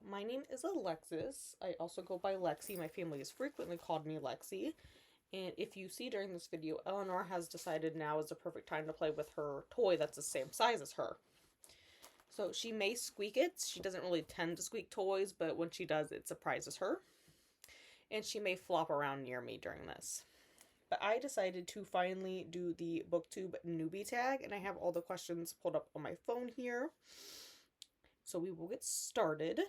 My name is Alexis. I also go by Lexi. My family has frequently called me Lexi. And if you see during this video, Eleanor has decided now is the perfect time to play with her toy that's the same size as her. So she may squeak it. She doesn't really tend to squeak toys, but when she does, it surprises her. And she may flop around near me during this. But I decided to finally do the BookTube Newbie Tag, and I have all the questions pulled up on my phone here. So we will get started.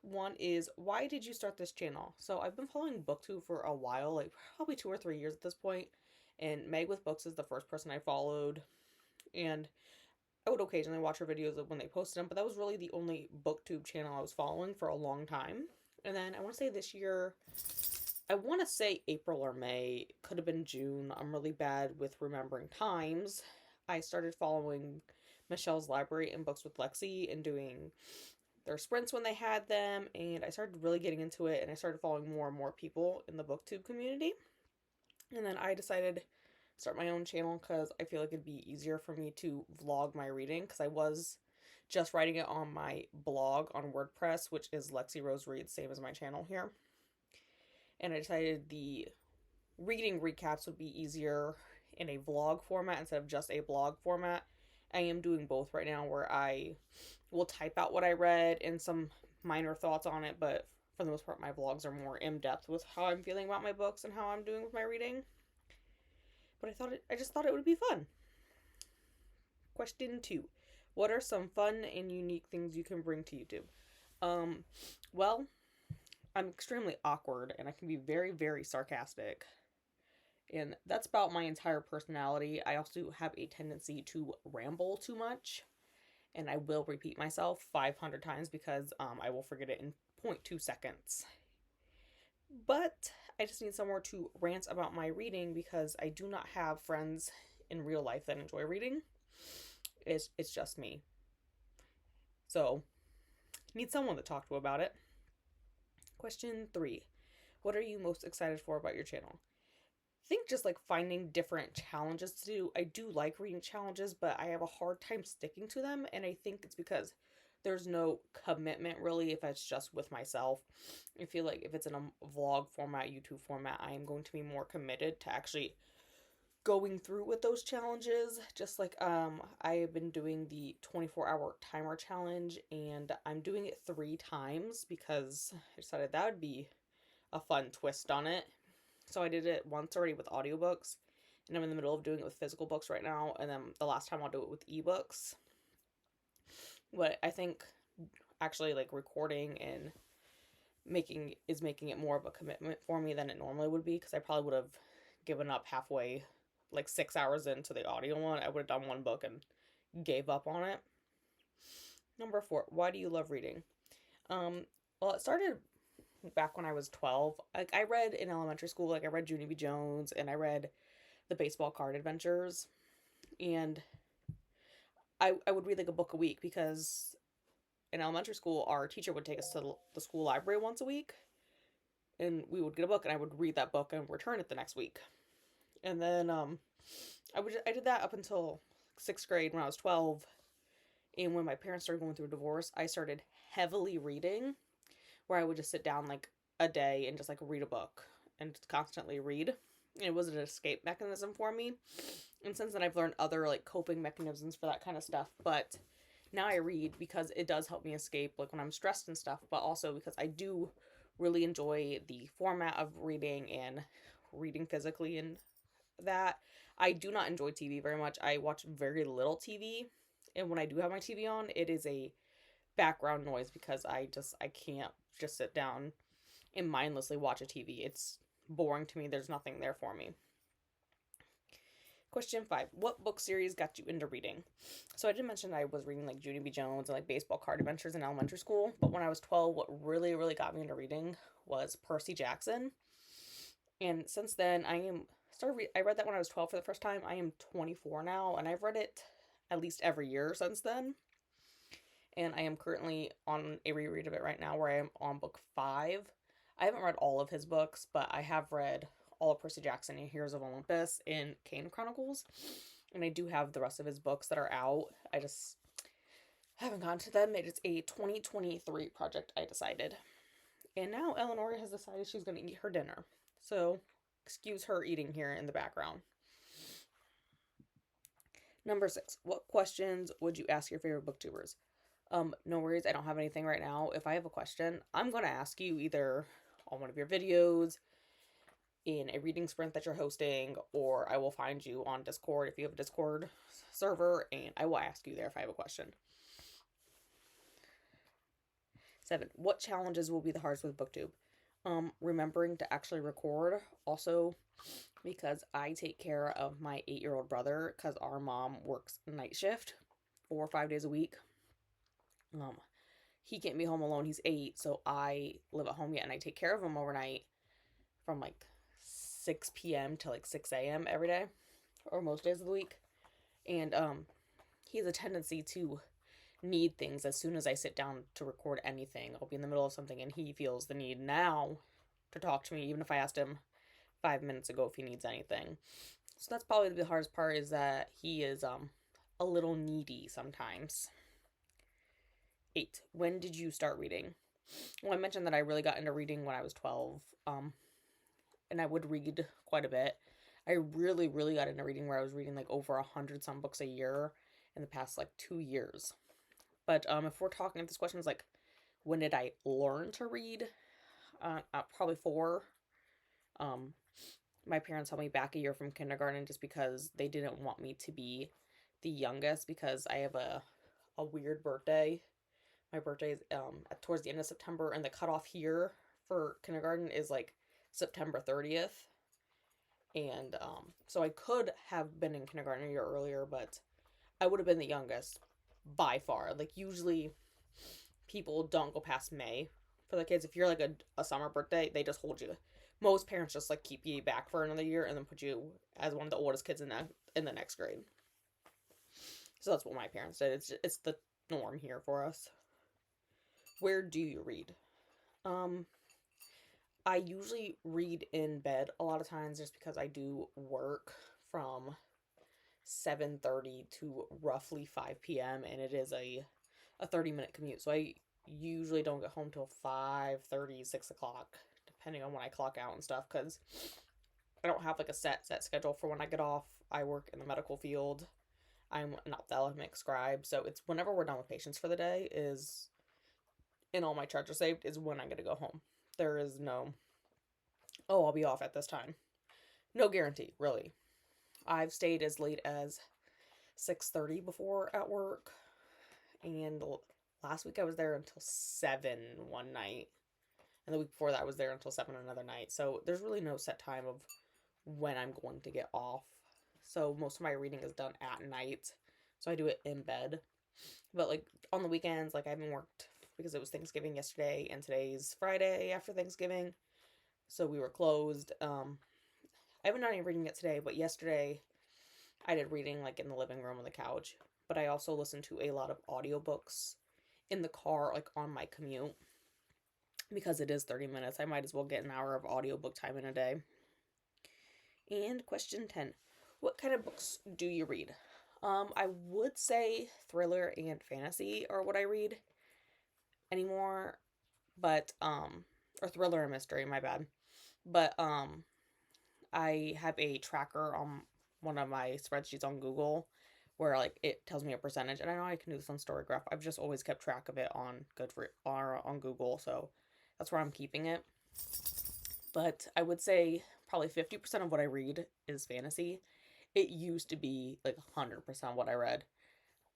One is, why did you start this channel? So I've been following BookTube for a while, like probably 2 or 3 years at this point, and Meg with Books is the first person I followed, and I would occasionally watch her videos when they posted them, but that was really the only BookTube channel I was following for a long time. And then I want to say this year, I want to say April or May, could have been June, I'm really bad with remembering times, I started following Michelle's Library and Books with Lexi and doing their sprints when they had them, and I started really getting into it, and I started following more and more people in the BookTube community. And then I decided to start my own channel because I feel like it'd be easier for me to vlog my reading, because I was just writing it on my blog on WordPress, which is Lexi Rose Reads, same as my channel here. And I decided the reading recaps would be easier in a vlog format instead of just a blog format. I am doing both right now, where I will type out what I read and some minor thoughts on it, but for the most part my vlogs are more in-depth with how I'm feeling about my books and how I'm doing with my reading. But I just thought it would be fun. Question 2. What are some fun and unique things you can bring to YouTube? Well, I'm extremely awkward and I can be very, very sarcastic. And that's about my entire personality. I also have a tendency to ramble too much. And I will repeat myself 500 times because I will forget it in 0.2 seconds. But I just need somewhere to rant about my reading because I do not have friends in real life that enjoy reading. It's just me. So, need someone to talk to about it. Question 3. What are you most excited for about your channel? I think just like finding different challenges to do. I do like reading challenges, but I have a hard time sticking to them, and I think it's because there's no commitment really if it's just with myself. I feel like if it's in a vlog format, YouTube format, I am going to be more committed to actually going through with those challenges. Just like I have been doing the 24-hour timer challenge, and I'm doing it 3 times because I decided that would be a fun twist on it. So I did it once already with audiobooks, and I'm in the middle of doing it with physical books right now, and then the last time I'll do it with ebooks. But I think actually like recording and making it more of a commitment for me than it normally would be, because I probably would have given up halfway, like 6 hours into the audio one. I would have done one book and gave up on it. Number 4, why do you love reading? Well, it started back when I was 12. Like, I read in elementary school, like I read Junie B. Jones and I read the baseball card adventures, and I would read like a book a week because in elementary school our teacher would take us to the school library once a week, and we would get a book and I would read that book and return it the next week. And then I did that up until 6th grade when I was 12, and when my parents started going through a divorce, I started heavily reading, where I would just sit down like a day and just like read a book and just constantly read. It was an escape mechanism for me. And since then I've learned other like coping mechanisms for that kind of stuff. But now I read because it does help me escape, like when I'm stressed and stuff, but also because I do really enjoy the format of reading and reading physically, and that. I do not enjoy TV very much. I watch very little TV. And when I do have my TV on, it is a background noise because I can't just sit down and mindlessly watch a TV. It's boring to me. There's nothing there for me. Question 5. What book series got you into reading? So I did mention I was reading like Junie B. Jones and like baseball card adventures in elementary school, but when I was 12, what really, really got me into reading was Percy Jackson. And since then, I read that when I was 12 for the first time. I am 24 now, and I've read it at least every year since then. And I am currently on a reread of it right now, where I am on book 5. I haven't read all of his books, but I have read all of Percy Jackson and Heroes of Olympus and Kane Chronicles. And I do have the rest of his books that are out. Haven't gotten to them. It is a 2023 project, I decided. And now Eleanor has decided she's going to eat her dinner. So, excuse her eating here in the background. Number 6. What questions would you ask your favorite booktubers? No worries, I don't have anything right now. If I have a question, I'm going to ask you either on one of your videos, in a reading sprint that you're hosting, or I will find you on Discord if you have a Discord server, and I will ask you there if I have a question. 7. What challenges will be the hardest with BookTube? Remembering to actually record. Also, because I take care of my 8-year-old brother, because our mom works night shift 4 or 5 days a week. He can't be home alone. He's 8, so I live at home yet, and I take care of him overnight from like 6 p.m. to like 6 a.m. every day, or most days of the week. And he has a tendency to need things as soon as I sit down to record anything. I'll be in the middle of something and he feels the need now to talk to me, even if I asked him 5 minutes ago if he needs anything. So that's probably the hardest part, is that he is a little needy sometimes. 8. When did you start reading? Well, I mentioned that I really got into reading when I was 12, and I would read quite a bit. I really got into reading where I was reading like over 100 some books a year in the past like 2 years. But if we're talking, if this question is like, when did I learn to read? Probably 4. My parents held me back a year from kindergarten just because they didn't want me to be the youngest, because I have a weird birthday. My birthday is towards the end of September, and the cutoff here for kindergarten is like September 30th. And so I could have been in kindergarten a year earlier, but I would have been the youngest by far. Like, usually people don't go past May for the kids. If you're like a summer birthday, they just hold you. Most parents just like keep you back for another year and then put you as one of the oldest kids in the next grade. So that's what my parents did. It's the norm here for us. Where do you read? I usually read in bed a lot of times, just because I do work from 7:30 to roughly 5 p.m. and it is a 30-minute commute. So I usually don't get home till 5:30, 6 o'clock, depending on when I clock out and stuff, because I don't have like a set schedule for when I get off. I work in the medical field. I'm an ophthalmic scribe, so it's whenever we're done with patients for the day is, and all my charts are saved, is when I'm going to go home. There is no, oh, I'll be off at this time. No guarantee, really. I've stayed as late as 6:30 before at work, and last week I was there until 7 one night, and the week before that I was there until 7 another night. So there's really no set time of when I'm going to get off. So most of my reading is done at night, so I do it in bed. But like on the weekends, like I haven't worked because it was Thanksgiving yesterday, and today's Friday after Thanksgiving, so we were closed. I haven't done any reading yet today, but yesterday I did reading like in the living room on the couch. But I also listened to a lot of audiobooks in the car, like on my commute, because it is 30 minutes. I might as well get an hour of audiobook time in a day. And question 10. What kind of books do you read? I would say thriller and fantasy are what I read anymore, but, or thriller and mystery, my bad. But, I have a tracker on one of my spreadsheets on Google where like it tells me a percentage, and I know I can do this on Storygraph. I've just always kept track of it on on Google, so that's where I'm keeping it. But I would say probably 50% of what I read is fantasy. It used to be like 100% what I read.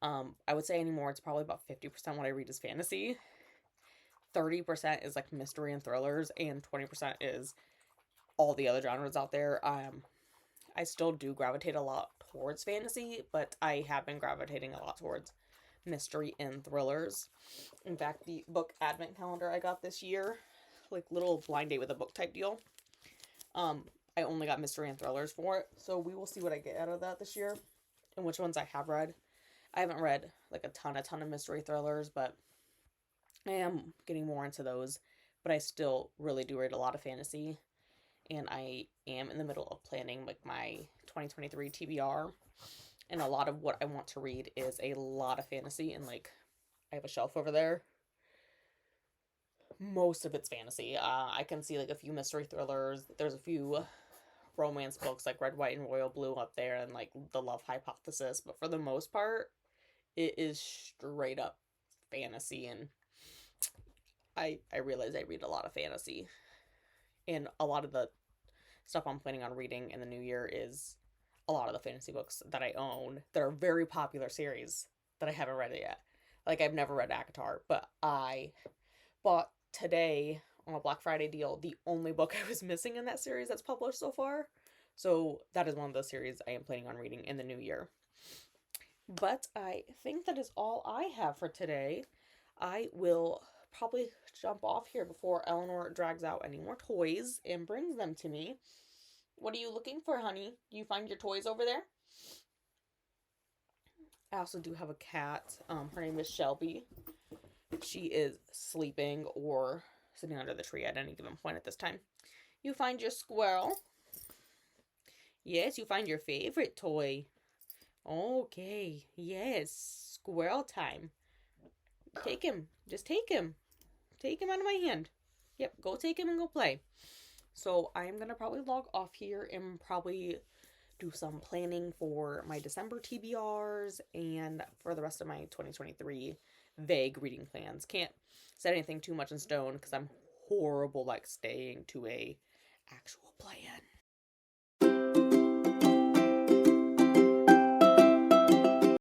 I would say anymore it's probably about 50% what I read is fantasy. 30% is like mystery and thrillers, and 20% is all the other genres out there. I still do gravitate a lot towards fantasy, but I have been gravitating a lot towards mystery and thrillers. In fact, the book advent calendar I got this year, like little blind date with a book type deal, I only got mystery and thrillers for it, so we will see what I get out of that this year and which ones I have read. I haven't read like a ton of mystery thrillers, but I am getting more into those. But I still really do read a lot of fantasy, and I am in the middle of planning like my 2023 TBR, and a lot of what I want to read is a lot of fantasy and like I have a shelf over there. Most of it's fantasy. I can see like a few mystery thrillers. There's a few romance books like Red, White, and Royal Blue up there, and like The Love Hypothesis. But for the most part, it is straight up fantasy, and I realize I read a lot of fantasy, and a lot of the stuff I'm planning on reading in the new year is a lot of the fantasy books that I own that are very popular series that I haven't read it yet. Like, I've never read ACOTAR, but I bought today on a Black Friday deal the only book I was missing in that series that's published so far. So that is one of those series I am planning on reading in the new year. But I think that is all I have for today. I will probably jump off here before Eleanor drags out any more toys and brings them to me. What are you looking for, honey? Do you find your toys over there? I also do have a cat. Her name is Shelby. She is sleeping or sitting under the tree at any given point at this time. You find your squirrel? Yes, you find your favorite toy. Okay, yes, squirrel time. Take him. Just take him. Take him out of my hand. Yep, go take him and go play. So I am going to probably log off here and probably do some planning for my December TBRs and for the rest of my 2023 vague reading plans. Can't set anything too much in stone because I'm horrible like staying to a actual plan.